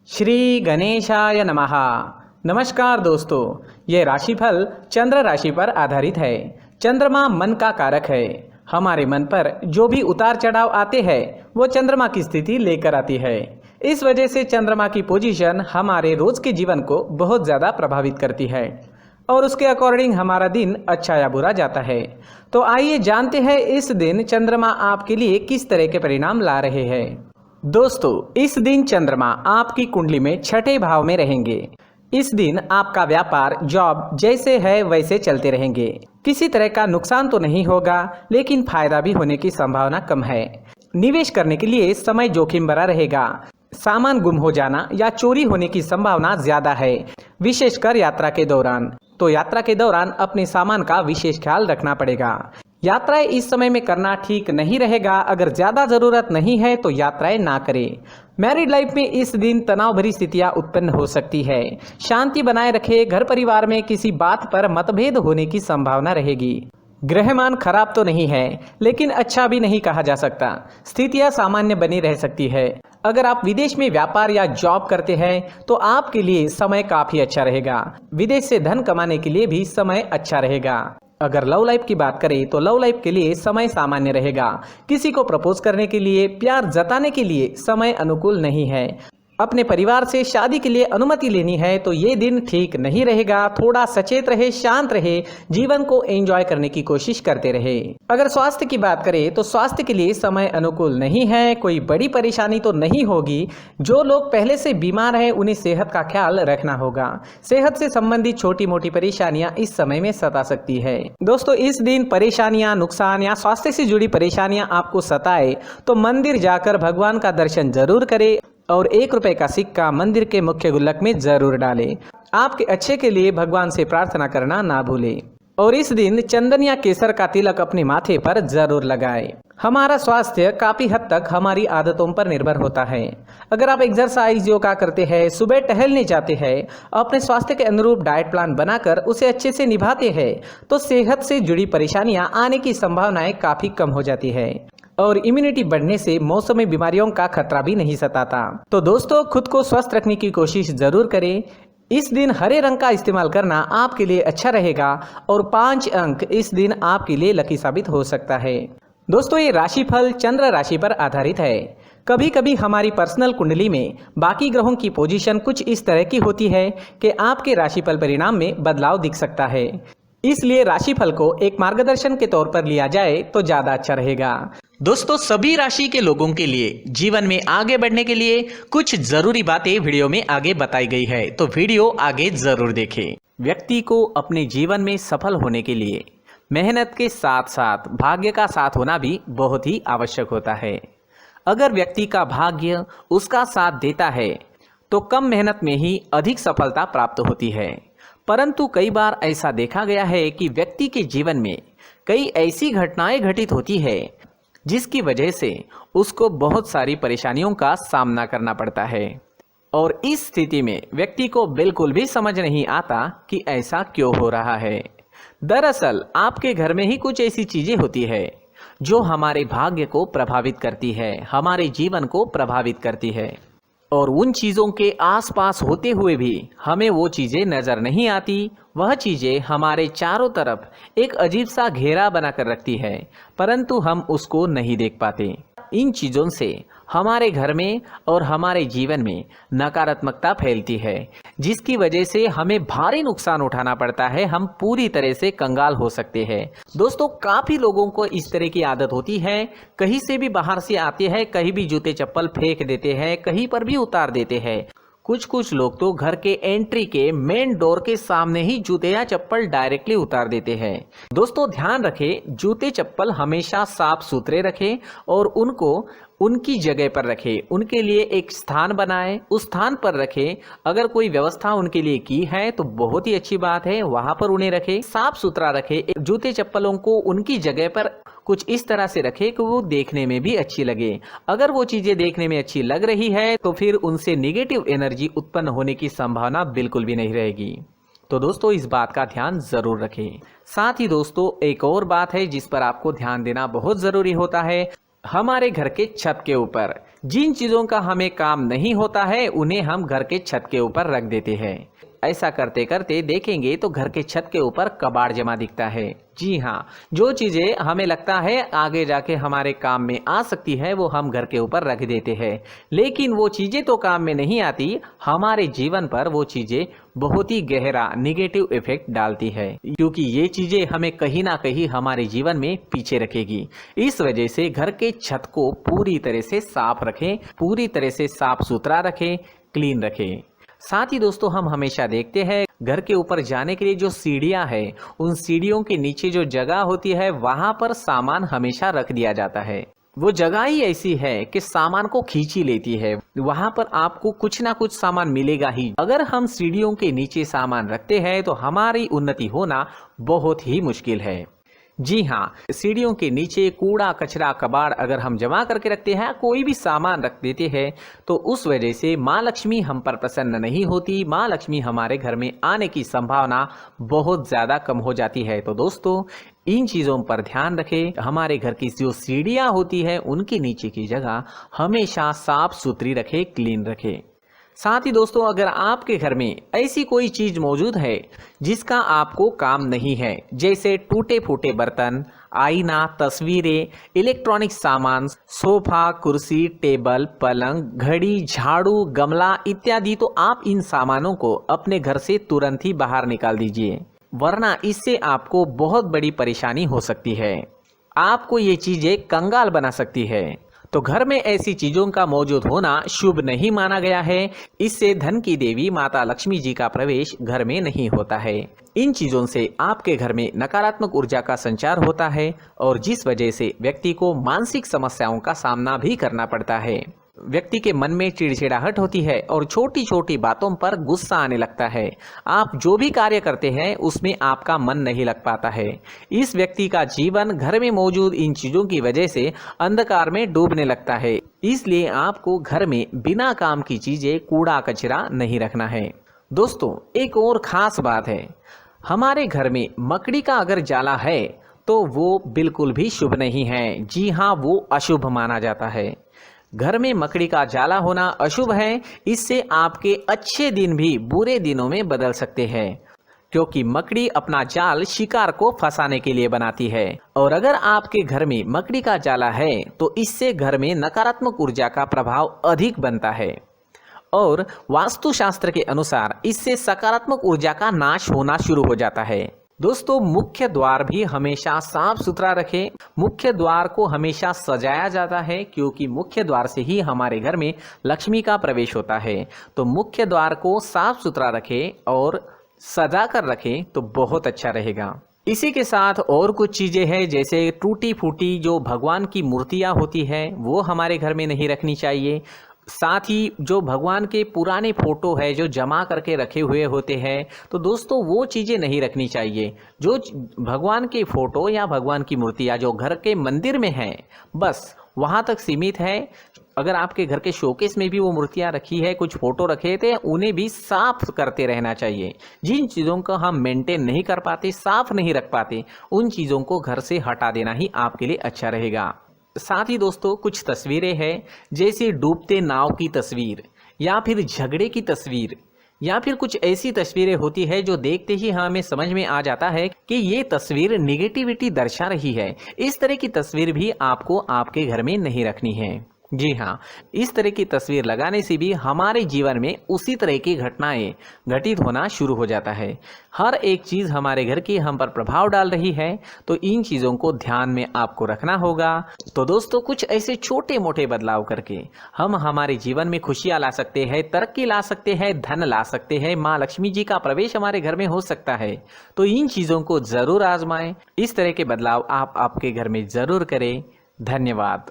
श्री गणेशाय नमः। नमस्कार दोस्तों, ये राशिफल चंद्र राशि पर आधारित है। चंद्रमा मन का कारक है। हमारे मन पर जो भी उतार चढ़ाव आते हैं वो चंद्रमा की स्थिति लेकर आती है। इस वजह से चंद्रमा की पोजीशन हमारे रोज के जीवन को बहुत ज़्यादा प्रभावित करती है और उसके अकॉर्डिंग हमारा दिन अच्छा या बुरा जाता है। तो आइए जानते हैं इस दिन चंद्रमा आपके लिए किस तरह के परिणाम ला रहे हैं। दोस्तों, इस दिन चंद्रमा आपकी कुंडली में छठे भाव में रहेंगे। इस दिन आपका व्यापार, जॉब जैसे है वैसे चलते रहेंगे। किसी तरह का नुकसान तो नहीं होगा, लेकिन फायदा भी होने की संभावना कम है। निवेश करने के लिए समय जोखिम भरा रहेगा। सामान गुम हो जाना या चोरी होने की संभावना ज्यादा है, विशेषकर यात्रा के दौरान। तो यात्रा के दौरान अपने सामान का विशेष ख्याल रखना पड़ेगा। यात्राएं इस समय में करना ठीक नहीं रहेगा। अगर ज्यादा जरूरत नहीं है तो यात्राएं ना करें। मैरिड लाइफ में इस दिन तनाव भरी स्थितियां उत्पन्न हो सकती है। शांति बनाए रखें। घर परिवार में किसी बात पर मतभेद होने की संभावना रहेगी। ग्रहमान खराब तो नहीं है, लेकिन अच्छा भी नहीं कहा जा सकता। स्थितियां सामान्य बनी रह सकती है। अगर आप विदेश में व्यापार या जॉब करते हैं तो आपके लिए समय काफी अच्छा रहेगा। विदेश से धन कमाने के लिए भी समय अच्छा रहेगा। अगर लव लाइफ की बात करें तो लव लाइफ के लिए समय सामान्य रहेगा। किसी को प्रपोज करने के लिए, प्यार जताने के लिए समय अनुकूल नहीं है। अपने परिवार से शादी के लिए अनुमति लेनी है तो ये दिन ठीक नहीं रहेगा। थोड़ा सचेत रहे, शांत रहे, जीवन को एंजॉय करने की कोशिश करते रहे। अगर स्वास्थ्य की बात करें तो स्वास्थ्य के लिए समय अनुकूल नहीं है। कोई बड़ी परेशानी तो नहीं होगी। जो लोग पहले से बीमार हैं उन्हें सेहत का ख्याल रखना होगा। सेहत से संबंधित छोटी मोटी परेशानियां इस समय में सता सकती है। दोस्तों, इस दिन परेशानियां, नुकसान या स्वास्थ्य से जुड़ी परेशानियां आपको सताए तो मंदिर जाकर भगवान का दर्शन जरूर करें और 1 रुपए का सिक्का मंदिर के मुख्य गुल्लक में जरूर डालें। आपके अच्छे के लिए भगवान से प्रार्थना करना ना भूलें। और इस दिन चंदन या केसर का तिलक अपने माथे पर जरूर लगाएं। हमारा स्वास्थ्य काफी हद तक हमारी आदतों पर निर्भर होता है। अगर आप एक्सरसाइज, योगा करते हैं, सुबह टहलने जाते हैं, अपने स्वास्थ्य के अनुरूप डाइट प्लान बनाकर उसे अच्छे से निभाते हैं तो सेहत से जुड़ी परेशानियां आने की संभावनाएं काफी कम हो जाती है और इम्यूनिटी बढ़ने से मौसमी बीमारियों का खतरा भी नहीं सताता। तो दोस्तों, खुद को स्वस्थ रखने की कोशिश जरूर करें। इस दिन हरे रंग का इस्तेमाल करना आपके लिए अच्छा रहेगा और 5 अंक इस दिन आपके लिए लकी साबित हो सकता है। दोस्तों, ये राशिफल चंद्र राशि पर आधारित है। कभी कभी हमारी पर्सनल कुंडली में बाकी ग्रहों की पोजीशन कुछ इस तरह की होती है कि आपके राशिफल परिणाम में बदलाव दिख सकता है। इसलिए राशिफल को एक मार्गदर्शन के तौर पर लिया जाए तो ज्यादा अच्छा रहेगा। दोस्तों, सभी राशि के लोगों के लिए जीवन में आगे बढ़ने के लिए कुछ जरूरी बातें वीडियो में आगे बताई गई है, तो वीडियो आगे जरूर देखें। व्यक्ति को अपने जीवन में सफल होने के लिए मेहनत के साथ साथ भाग्य का साथ होना भी बहुत ही आवश्यक होता है। अगर व्यक्ति का भाग्य उसका साथ देता है तो कम मेहनत में ही अधिक सफलता प्राप्त होती है। परंतु कई बार ऐसा देखा गया है कि व्यक्ति के जीवन में कई ऐसी घटनाएं घटित होती है जिसकी वजह से उसको बहुत सारी परेशानियों का सामना करना पड़ता है और इस स्थिति में व्यक्ति को बिल्कुल भी समझ नहीं आता कि ऐसा क्यों हो रहा है। दरअसल आपके घर में ही कुछ ऐसी चीजें होती है जो हमारे भाग्य को प्रभावित करती है, हमारे जीवन को प्रभावित करती है और उन चीज़ों के आसपास होते हुए भी हमें वो चीज़ें नज़र नहीं आती। वह चीज़ें हमारे चारों तरफ एक अजीब सा घेरा बनाकर रखती है, परंतु हम उसको नहीं देख पाते। इन चीज़ों से हमारे घर में और हमारे जीवन में नकारात्मकता फैलती है, जिसकी वजह से हमें भारी नुकसान उठाना पड़ता है। हम पूरी तरह से कंगाल हो सकते हैं। दोस्तों, काफ़ी लोगों को इस तरह की आदत होती है। कहीं से भी बाहर से आते हैं, कहीं भी जूते चप्पल फेंक देते हैं, कहीं पर भी उतार देते हैं। कुछ लोग तो घर के एंट्री के मेन डोर के सामने ही जूते या चप्पल डायरेक्टली उतार देते हैं। दोस्तों, ध्यान रखें, जूते चप्पल हमेशा साफ सुथरे रखें और उनको उनकी जगह पर रखें। उनके लिए एक स्थान बनाएं, उस स्थान पर रखें। अगर कोई व्यवस्था उनके लिए की है तो बहुत ही अच्छी बात है, वहां पर उन्हें रखें, साफ सुथरा रखें। जूते चप्पलों को उनकी जगह पर कुछ इस तरह से रखें कि वो देखने में भी अच्छी लगे। अगर वो चीजें देखने में अच्छी लग रही है तो फिर उनसे निगेटिव एनर्जी उत्पन्न होने की संभावना बिल्कुल भी नहीं रहेगी। तो दोस्तों, इस बात का ध्यान जरूर रखें। साथ ही दोस्तों, एक और बात है जिस पर आपको ध्यान देना बहुत जरूरी होता है। हमारे घर के छत के ऊपर जिन चीज़ों का हमें काम नहीं होता है उन्हें हम घर के छत के ऊपर रख देते हैं। ऐसा करते करते देखेंगे तो घर के छत के ऊपर कबाड़ जमा दिखता है। जी हाँ, जो चीज़ें हमें लगता है आगे जाके हमारे काम में आ सकती है वो हम घर के ऊपर रख देते हैं, लेकिन वो चीज़ें तो काम में नहीं आती, हमारे जीवन पर वो चीज़ें बहुत ही गहरा निगेटिव इफेक्ट डालती है, क्योंकि ये चीज़ें हमें कहीं ना कहीं हमारे जीवन में पीछे रखेगी। इस वजह से घर के छत को पूरी तरह से साफ रखें, पूरी तरह से साफ सुथरा रखें, क्लीन रखें। साथ ही दोस्तों हम हमेशा देखते हैं घर के ऊपर जाने के लिए जो सीढ़ियां हैं, उन सीढ़ियों के नीचे जो जगह होती है वहां पर सामान हमेशा रख दिया जाता है। वो जगह ही ऐसी है कि सामान को खींच ही लेती है, वहां पर आपको कुछ ना कुछ सामान मिलेगा ही। अगर हम सीढ़ियों के नीचे सामान रखते हैं तो हमारी उन्नति होना बहुत ही मुश्किल है। जी हाँ, सीढ़ियों के नीचे कूड़ा कचरा कबाड़ अगर हम जमा करके रखते हैं, कोई भी सामान रख देते हैं, तो उस वजह से माँ लक्ष्मी हम पर प्रसन्न नहीं होती, माँ लक्ष्मी हमारे घर में आने की संभावना बहुत ज़्यादा कम हो जाती है। तो दोस्तों इन चीज़ों पर ध्यान रखें। हमारे घर की जो सीढ़ियाँ होती है उनके नीचे की जगह हमेशा साफ सुथरी रखें, क्लीन रखें। साथ ही दोस्तों अगर आपके घर में ऐसी कोई चीज मौजूद है जिसका आपको काम नहीं है, जैसे टूटे फूटे बर्तन, आईना, तस्वीरें, इलेक्ट्रॉनिक सामान, सोफा, कुर्सी, टेबल, पलंग, घड़ी, झाड़ू, गमला इत्यादि, तो आप इन सामानों को अपने घर से तुरंत ही बाहर निकाल दीजिए, वरना इससे आपको बहुत बड़ी परेशानी हो सकती है। आपको ये चीजें कंगाल बना सकती है। तो घर में ऐसी चीजों का मौजूद होना शुभ नहीं माना गया है। इससे धन की देवी माता लक्ष्मी जी का प्रवेश घर में नहीं होता है। इन चीजों से आपके घर में नकारात्मक ऊर्जा का संचार होता है और जिस वजह से व्यक्ति को मानसिक समस्याओं का सामना भी करना पड़ता है। व्यक्ति के मन में चिड़चिड़ाहट होती है और छोटी छोटी बातों पर गुस्सा आने लगता है। आप जो भी कार्य करते हैं उसमें आपका मन नहीं लग पाता है। इस व्यक्ति का जीवन घर में मौजूद इन चीजों की वजह से अंधकार में डूबने लगता है। इसलिए आपको घर में बिना काम की चीजें, कूड़ा कचरा नहीं रखना है। दोस्तों एक और खास बात है, हमारे घर में मकड़ी का अगर जाला है तो वो बिल्कुल भी शुभ नहीं है। जी हाँ, वो अशुभ माना जाता है। घर में मकड़ी का जाला होना अशुभ है। इससे आपके अच्छे दिन भी बुरे दिनों में बदल सकते हैं, क्योंकि मकड़ी अपना जाल शिकार को फंसाने के लिए बनाती है। और अगर आपके घर में मकड़ी का जाला है तो इससे घर में नकारात्मक ऊर्जा का प्रभाव अधिक बनता है और वास्तुशास्त्र के अनुसार इससे सकारात्मक ऊर्जा का नाश होना शुरू हो जाता है। दोस्तों मुख्य द्वार भी हमेशा साफ सुथरा रखें। मुख्य द्वार को हमेशा सजाया जाता है, क्योंकि मुख्य द्वार से ही हमारे घर में लक्ष्मी का प्रवेश होता है। तो मुख्य द्वार को साफ सुथरा रखें और सजा कर रखें तो बहुत अच्छा रहेगा। इसी के साथ और कुछ चीज़ें हैं, जैसे टूटी फूटी जो भगवान की मूर्तियाँ होती है वो हमारे घर में नहीं रखनी चाहिए। साथ ही जो भगवान के पुराने फोटो है जो जमा करके रखे हुए होते हैं, तो दोस्तों वो चीज़ें नहीं रखनी चाहिए। जो भगवान के फोटो या भगवान की मूर्तियाँ जो घर के मंदिर में हैं बस वहाँ तक सीमित है। अगर आपके घर के शोकेस में भी वो मूर्तियाँ रखी है, कुछ फोटो रखे थे, उन्हें भी साफ करते रहना चाहिए। जिन चीज़ों को हम मेंटेन नहीं कर पाते, साफ नहीं रख पाते, उन चीज़ों को घर से हटा देना ही आपके लिए अच्छा रहेगा। साथ ही दोस्तों कुछ तस्वीरें हैं, जैसे डूबते नाव की तस्वीर या फिर झगड़े की तस्वीर या फिर कुछ ऐसी तस्वीरें होती है जो देखते ही हमें समझ में आ जाता है कि ये तस्वीर निगेटिविटी दर्शा रही है। इस तरह की तस्वीर भी आपको आपके घर में नहीं रखनी है। जी हाँ, इस तरह की तस्वीर लगाने से भी हमारे जीवन में उसी तरह की घटनाएं घटित होना शुरू हो जाता है। हर एक चीज़ हमारे घर की हम पर प्रभाव डाल रही है, तो इन चीज़ों को ध्यान में आपको रखना होगा। तो दोस्तों कुछ ऐसे छोटे मोटे बदलाव करके हम हमारे जीवन में खुशियाँ ला सकते हैं, तरक्की ला सकते हैं, धन ला सकते हैं, माँ लक्ष्मी जी का प्रवेश हमारे घर में हो सकता है। तो इन चीज़ों को ज़रूर आजमाएं। इस तरह के बदलाव आप आपके घर में ज़रूर करें। धन्यवाद।